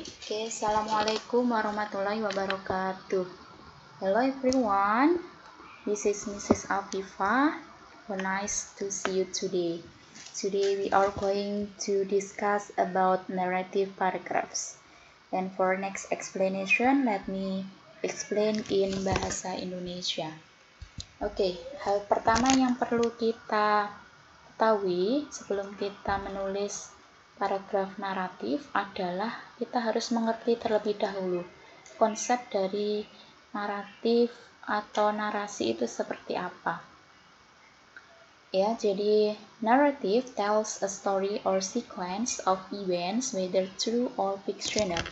Oke, Assalamualaikum warahmatullahi wabarakatuh. Hello everyone, this is Mrs. Afifa. Nice to see you today. Today we are going to discuss about narrative paragraphs. And for next explanation, let me explain in bahasa Indonesia. Oke, hal pertama yang perlu kita ketahui sebelum kita menulis paragraf naratif adalah kita harus mengerti terlebih dahulu konsep dari naratif atau narasi itu seperti apa. Ya, jadi narrative tells a story or sequence of events whether true or fictional.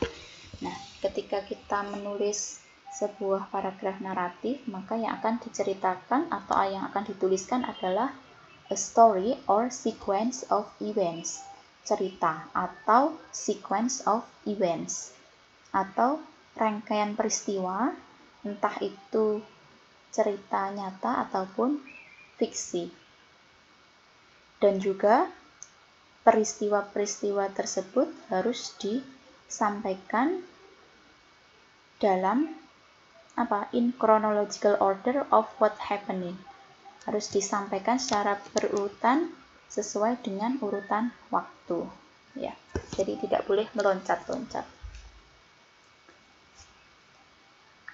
Nah, ketika kita menulis sebuah paragraf naratif, maka yang akan diceritakan atau yang akan dituliskan adalah a story or sequence of events, cerita atau sequence of events, atau rangkaian peristiwa, entah itu cerita nyata ataupun fiksi. Dan juga peristiwa-peristiwa tersebut harus disampaikan dalam in chronological order of what happening. Harus disampaikan secara berurutan sesuai dengan urutan waktu, ya. Jadi tidak boleh meloncat-loncat.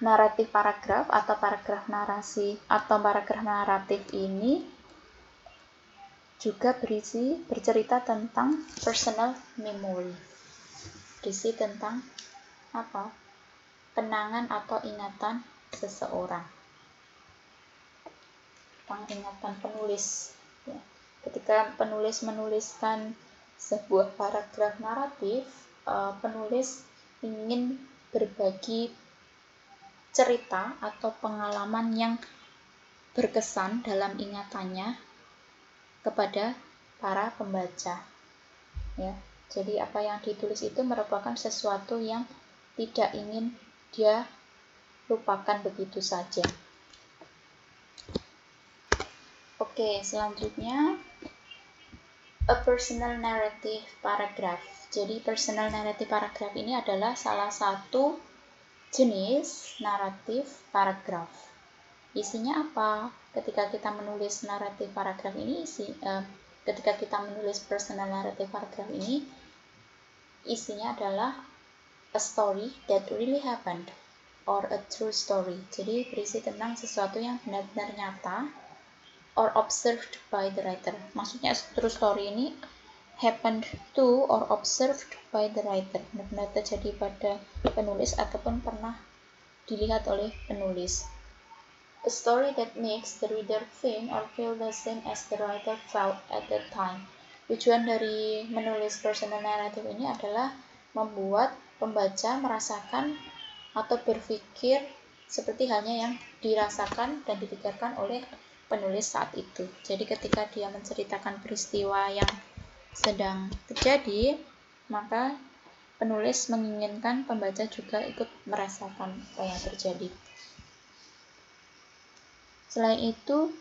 Naratif paragraf atau paragraf narasi atau paragraf naratif ini juga bercerita tentang personal memory. Berisi tentang kenangan atau ingatan seseorang. Ingatan penulis, ya. Ketika penulis menuliskan sebuah paragraf naratif, penulis ingin berbagi cerita atau pengalaman yang berkesan dalam ingatannya kepada para pembaca, ya. Jadi apa yang ditulis itu merupakan sesuatu yang tidak ingin dia lupakan begitu saja. Oke, selanjutnya a personal narrative paragraph. Jadi personal narrative paragraph ini adalah salah satu jenis naratif paragraph. Isinya apa? Ketika kita menulis naratif paragraph ini, ketika kita menulis personal narrative paragraph ini, isinya adalah a story that really happened or a true story. Jadi berisi tentang sesuatu yang benar-benar nyata or observed by the writer. Maksudnya true story ini happened to or observed by the writer. Benar-benar terjadi pada penulis ataupun pernah dilihat oleh penulis. A story that makes the reader think or feel the same as the writer felt at that time. Tujuan dari menulis personal narrative ini adalah membuat pembaca merasakan atau berpikir seperti halnya yang dirasakan dan dipikirkan oleh penulis saat itu. Jadi ketika dia menceritakan peristiwa yang sedang terjadi, maka penulis menginginkan pembaca juga ikut merasakan apa yang terjadi. Selain itu,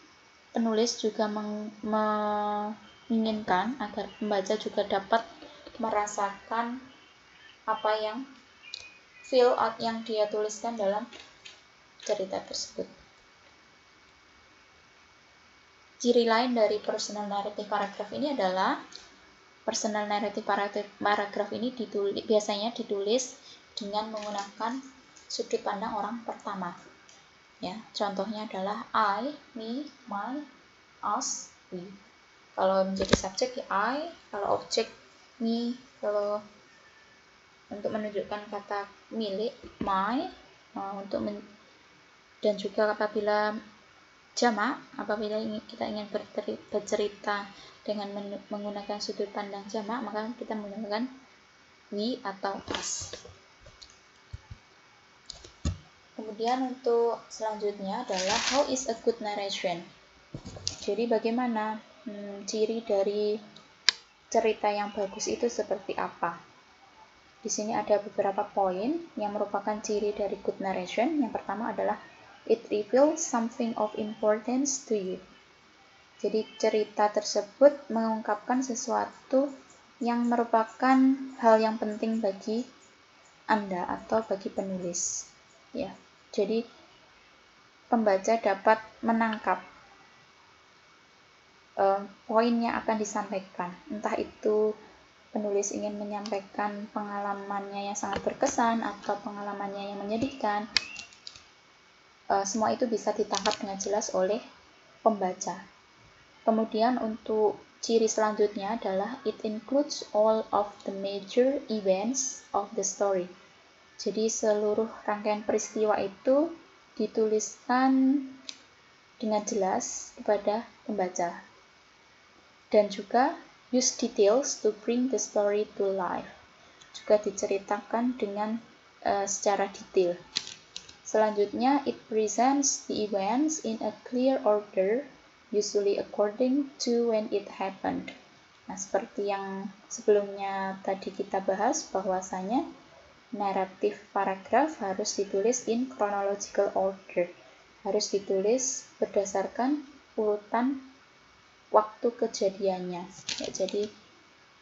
penulis juga menginginkan agar pembaca juga dapat merasakan apa yang feel out yang dia tuliskan dalam cerita tersebut. Ciri lain dari personal narrative paragraph ini adalah personal narrative paragraph ini biasanya ditulis dengan menggunakan sudut pandang orang pertama. Ya, contohnya adalah I, me, my, us, we. Kalau menjadi subjek ya I, kalau objek me, kalau untuk menunjukkan kata milik my, dan juga apabila jamak, apabila kita ingin bercerita dengan menggunakan sudut pandang jamak, maka kita menggunakan we atau us. Kemudian untuk selanjutnya adalah how is a good narration. Jadi bagaimana ciri dari cerita yang bagus itu seperti apa? Di sini ada beberapa poin yang merupakan ciri dari good narration. Yang pertama adalah it reveals something of importance to you. Jadi cerita tersebut mengungkapkan sesuatu yang merupakan hal yang penting bagi Anda atau bagi penulis. Ya, jadi pembaca dapat menangkap poin yang akan disampaikan. Entah itu penulis ingin menyampaikan pengalamannya yang sangat berkesan atau pengalamannya yang menyedihkan. Semua itu bisa ditangkap dengan jelas oleh pembaca. Kemudian untuk ciri selanjutnya adalah it includes all of the major events of the story. Jadi seluruh rangkaian peristiwa itu dituliskan dengan jelas kepada pembaca. Dan juga use details to bring the story to life. Juga diceritakan dengan secara detail. Selanjutnya, it presents the events in a clear order, usually according to when it happened. Nah, seperti yang sebelumnya tadi kita bahas, bahwasanya naratif paragraf harus ditulis in chronological order. Harus ditulis berdasarkan urutan waktu kejadiannya. Ya, jadi,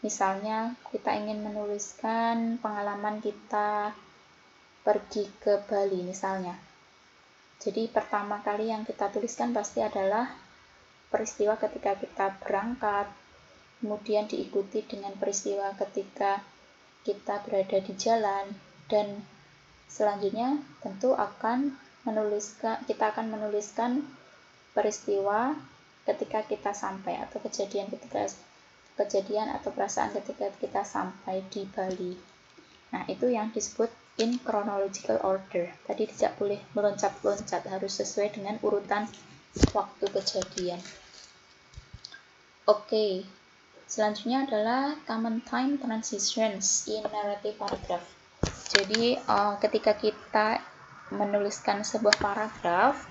misalnya kita ingin menuliskan pengalaman kita pergi ke Bali misalnya. Jadi pertama kali yang kita tuliskan pasti adalah peristiwa ketika kita berangkat, kemudian diikuti dengan peristiwa ketika kita berada di jalan, dan selanjutnya tentu kita akan menuliskan peristiwa ketika kita sampai atau kejadian atau perasaan ketika kita sampai di Bali. Nah, itu yang disebut in chronological order. Tadi tidak boleh meloncat-loncat, harus sesuai dengan urutan waktu kejadian. Oke, selanjutnya adalah common time transitions in narrative paragraph. Jadi, ketika kita menuliskan sebuah paragraf,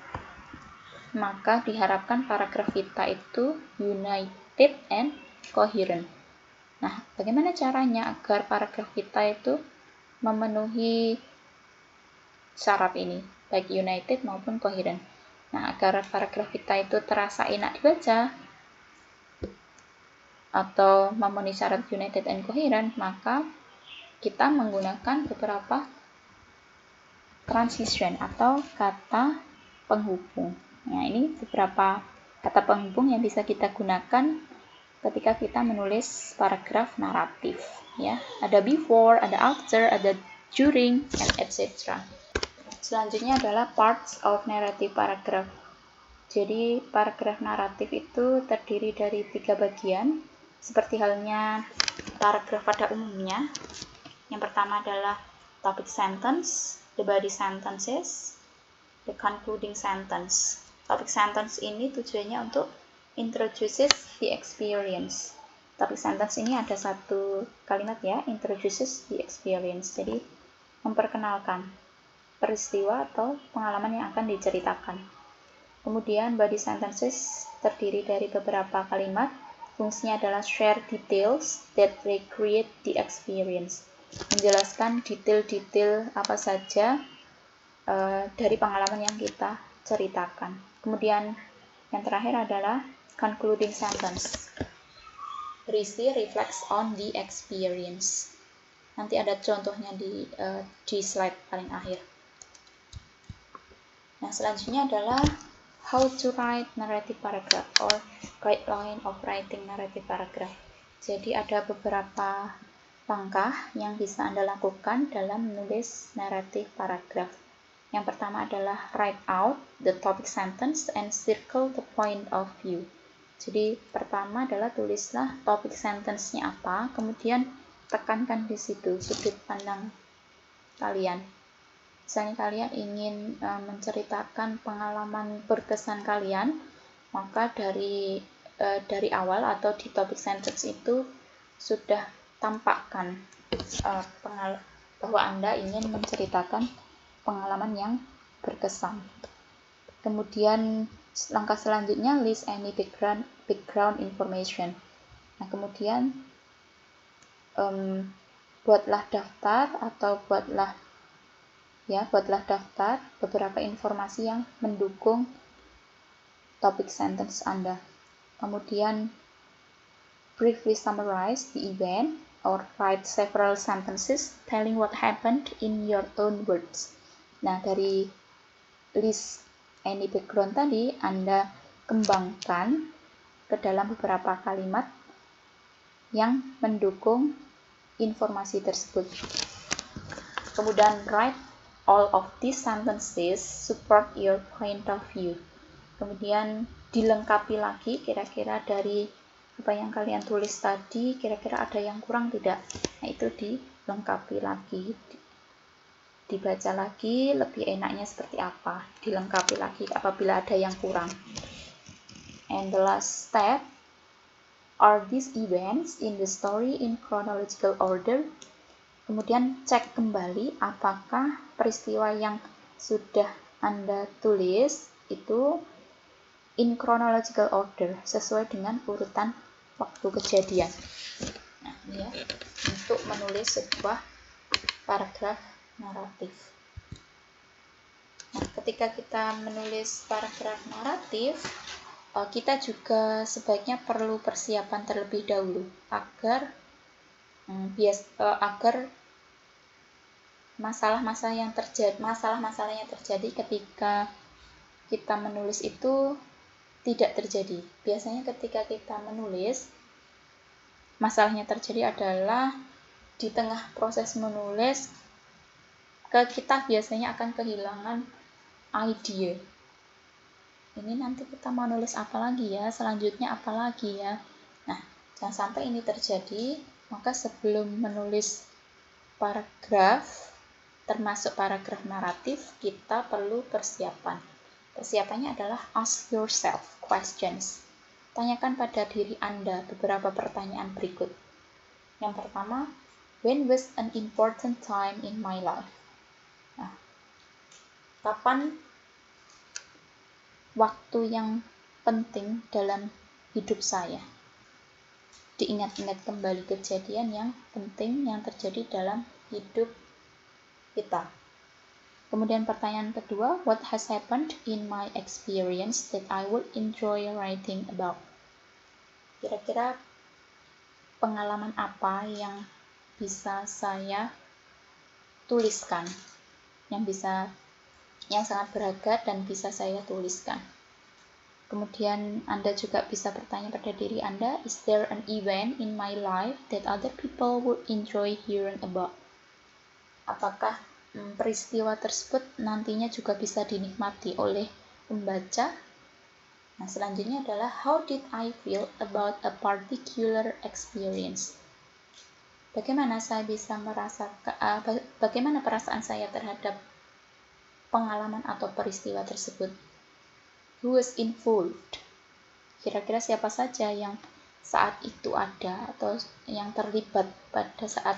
maka diharapkan paragraf kita itu united and coherent. Nah, bagaimana caranya agar paragraf kita itu memenuhi syarat ini, baik united maupun coherent? Nah, agar paragraf kita itu terasa enak dibaca atau memenuhi syarat united and coherent, maka kita menggunakan beberapa transition atau kata penghubung. Nah, ini beberapa kata penghubung yang bisa kita gunakan ketika kita menulis paragraf naratif. Ya, ada before, ada after, ada during, and etc. Selanjutnya adalah parts of narrative paragraph. Jadi paragraf naratif itu terdiri dari 3 bagian, seperti halnya paragraf pada umumnya. Yang pertama adalah topic sentence, the body sentences, the concluding sentence. Topic sentence ini tujuannya untuk introduces the experience. Topic sentence ini ada satu kalimat ya, introduces the experience. Jadi memperkenalkan peristiwa atau pengalaman yang akan diceritakan. Kemudian body sentences terdiri dari beberapa kalimat. Fungsinya adalah share details that recreate the experience. Menjelaskan detail-detail apa saja dari pengalaman yang kita ceritakan. Kemudian yang terakhir adalah concluding sentence. Berisi reflects on the experience. Nanti ada contohnya di slide paling akhir. Nah, selanjutnya adalah how to write narrative paragraph or guideline of writing narrative paragraph. Jadi ada beberapa langkah yang bisa Anda lakukan dalam menulis narrative paragraph. Yang pertama adalah write out the topic sentence and circle the point of view. Jadi pertama adalah tulislah topic sentence-nya apa, kemudian tekankan di situ sudut pandang kalian. Misalnya kalian ingin menceritakan pengalaman berkesan kalian, maka dari awal atau di topic sentence itu sudah tampakkan bahwa Anda ingin menceritakan pengalaman yang berkesan. Kemudian langkah selanjutnya list any background information. Nah, kemudian buatlah daftar beberapa informasi yang mendukung topik sentence Anda. Kemudian briefly summarize the event or write several sentences telling what happened in your own words. Nah, dari list any background tadi, Anda kembangkan ke dalam beberapa kalimat yang mendukung informasi tersebut. Kemudian write all of these sentences support your point of view. Kemudian dilengkapi lagi kira-kira dari apa yang kalian tulis tadi, kira-kira ada yang kurang tidak. Nah, itu dilengkapi lagi, dibaca lagi lebih enaknya seperti apa, dilengkapi lagi apabila ada yang kurang. And the last step, are these events in the story in chronological order? Kemudian cek kembali apakah peristiwa yang sudah Anda tulis itu in chronological order, sesuai dengan urutan waktu kejadian. Nah, ini ya, untuk menulis sebuah paragraf naratif. Nah, ketika kita menulis paragraf naratif, kita juga sebaiknya perlu persiapan terlebih dahulu agar masalah-masalah yang terjadi ketika kita menulis itu tidak terjadi. Biasanya ketika kita menulis, masalahnya terjadi adalah di tengah proses menulis, kita biasanya akan kehilangan ide. Ini nanti kita mau nulis apa lagi ya, selanjutnya apa lagi ya. Nah, jangan sampai ini terjadi, maka sebelum menulis paragraf, termasuk paragraf naratif, kita perlu persiapan. Persiapannya adalah ask yourself questions. Tanyakan pada diri Anda beberapa pertanyaan berikut. Yang pertama, when was an important time in my life? Nah, kapan waktu yang penting dalam hidup saya? Diingat-ingat kembali kejadian yang penting yang terjadi dalam hidup kita. Kemudian pertanyaan kedua, what has happened in my experience that I would enjoy writing about? Kira-kira pengalaman apa yang bisa saya tuliskan, yang sangat berharga dan bisa saya tuliskan. Kemudian Anda juga bisa bertanya pada diri Anda, is there an event in my life that other people would enjoy hearing about? Apakah peristiwa tersebut nantinya juga bisa dinikmati oleh pembaca? Nah, selanjutnya adalah how did I feel about a particular experience? Bagaimana perasaan saya terhadap pengalaman atau peristiwa tersebut? Who was involved? Kira-kira siapa saja yang saat itu ada atau yang terlibat pada saat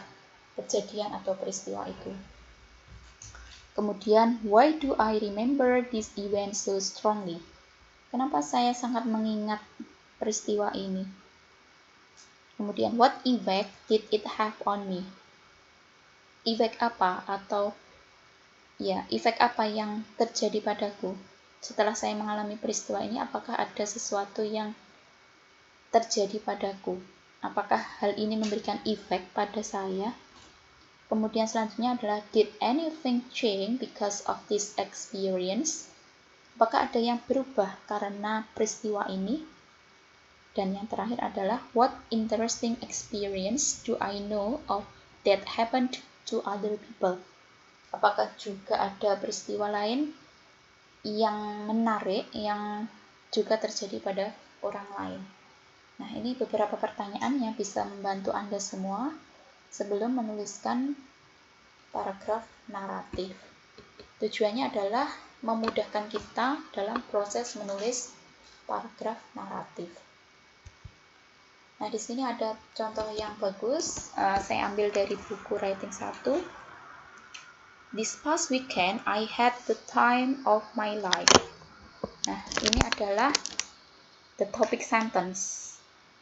kejadian atau peristiwa itu? Kemudian, why do I remember this event so strongly? Kenapa saya sangat mengingat peristiwa ini? Kemudian, what effect did it have on me? Efek apa efek apa yang terjadi padaku setelah saya mengalami peristiwa ini? Apakah ada sesuatu yang terjadi padaku? Apakah hal ini memberikan efek pada saya? Kemudian selanjutnya adalah did anything change because of this experience? Apakah ada yang berubah karena peristiwa ini? Dan yang terakhir adalah what interesting experience do I know of that happened to other people? Apakah juga ada peristiwa lain yang menarik yang juga terjadi pada orang lain? Nah, ini beberapa pertanyaan yang bisa membantu Anda semua sebelum menuliskan paragraf naratif. Tujuannya adalah memudahkan kita dalam proses menulis paragraf naratif. Nah, di sini ada contoh yang bagus. Saya ambil dari buku Writing 1. This past weekend, I had the time of my life. Nah, ini adalah the topic sentence.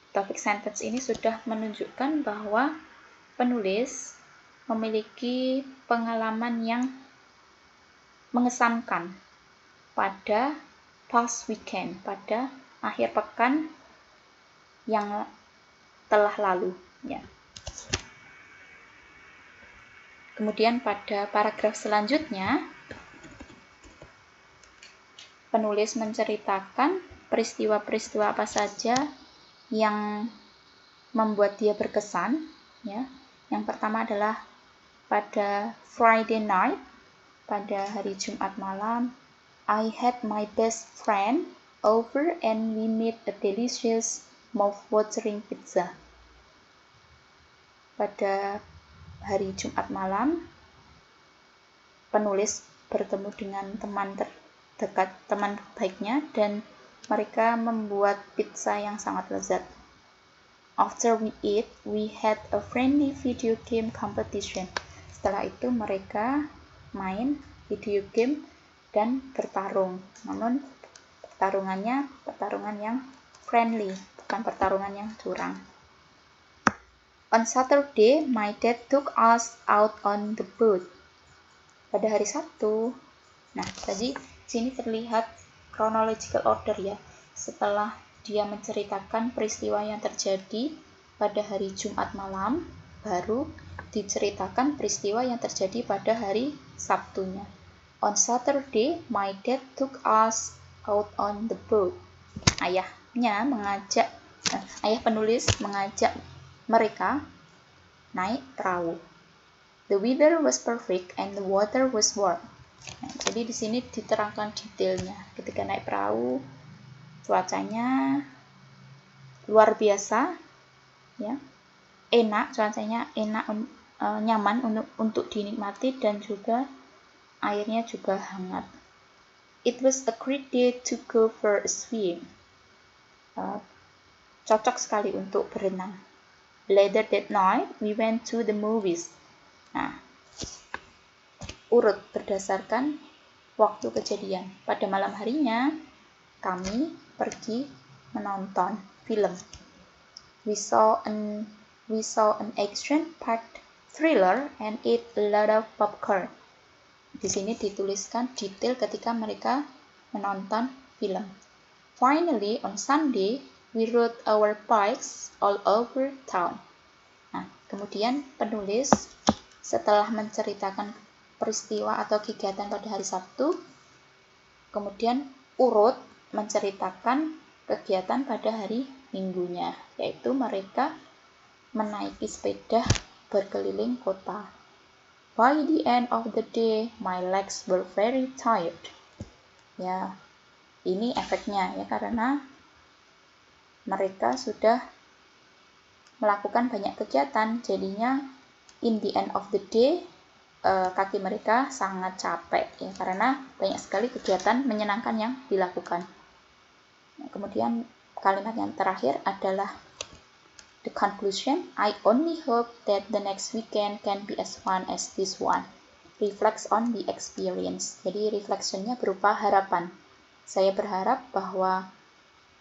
Topic sentence ini sudah menunjukkan bahwa penulis memiliki pengalaman yang mengesankan pada past weekend, pada akhir pekan yang telah lalu, ya. Kemudian pada paragraf selanjutnya, penulis menceritakan peristiwa-peristiwa apa saja yang membuat dia berkesan. Ya. Yang pertama adalah pada Friday night, pada hari Jumat malam, I had my best friend over and we made a delicious mouth-watering pizza. Pada hari Jumat malam, penulis bertemu dengan teman terdekat, teman baiknya, dan mereka membuat pizza yang sangat lezat. After we eat, we had a friendly video game competition. Setelah itu mereka main video game dan bertarung. Namun pertarungan yang friendly, bukan pertarungan yang curang. On Saturday, my dad took us out on the boat. Pada hari Sabtu, nah tadi sini terlihat chronological order ya. Setelah dia menceritakan peristiwa yang terjadi pada hari Jumat malam, baru diceritakan peristiwa yang terjadi pada hari Sabtunya. On Saturday, my dad took us out on the boat. Ayah penulis mengajak mereka naik perahu. The weather was perfect and the water was warm. Nah, jadi di sini diterangkan detailnya. Ketika naik perahu, cuacanya luar biasa, ya, cuacanya enak, nyaman untuk dinikmati, dan juga airnya juga hangat. It was a great day to go for a swim. Cocok sekali untuk berenang. Later that night, we went to the movies. Nah, urut berdasarkan waktu kejadian. Pada malam harinya, kami pergi menonton film. We saw an action-packed thriller and ate a lot of popcorn. Di sini dituliskan detail ketika mereka menonton film. Finally, on Sunday, we rode our bikes all over town. Nah, kemudian penulis setelah menceritakan peristiwa atau kegiatan pada hari Sabtu, kemudian urut menceritakan kegiatan pada hari Minggunya, yaitu mereka menaiki sepeda berkeliling kota. By the end of the day, my legs were very tired. Ya, ini efeknya ya, karena mereka sudah melakukan banyak kegiatan, jadinya in the end of the day kaki mereka sangat capek ya, karena banyak sekali kegiatan menyenangkan yang dilakukan. Nah, kemudian kalimat yang terakhir adalah the conclusion. I only hope that the next weekend can be as fun as this one. Reflects on the experience. Jadi reflectionnya berupa harapan. Saya berharap bahwa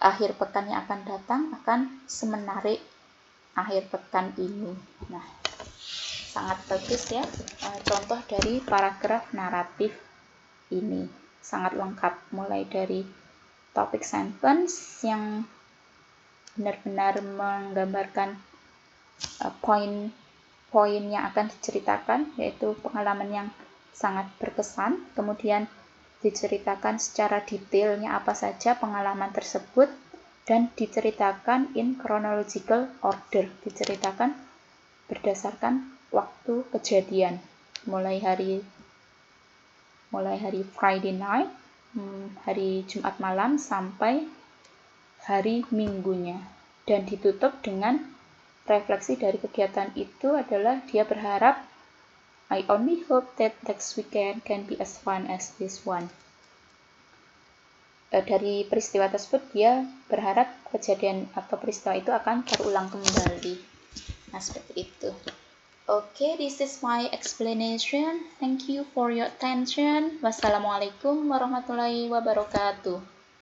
akhir pekan yang akan datang akan semenarik akhir pekan ini. Nah, sangat bagus ya, contoh dari paragraf naratif ini. Sangat lengkap, mulai dari topic sentence yang benar-benar menggambarkan poin-poin yang akan diceritakan, yaitu pengalaman yang sangat berkesan. Kemudian diceritakan secara detailnya apa saja pengalaman tersebut, dan diceritakan in chronological order, diceritakan berdasarkan waktu kejadian, mulai hari Friday night, hari Jumat malam, sampai hari Minggunya, dan ditutup dengan refleksi dari kegiatan itu adalah dia berharap I only hope that next weekend can be as fun as this one. Dari peristiwa tersebut dia berharap kejadian atau peristiwa itu akan terulang kembali. Nah, seperti itu. Okay, this is my explanation. Thank you for your attention. Wassalamualaikum warahmatullahi wabarakatuh.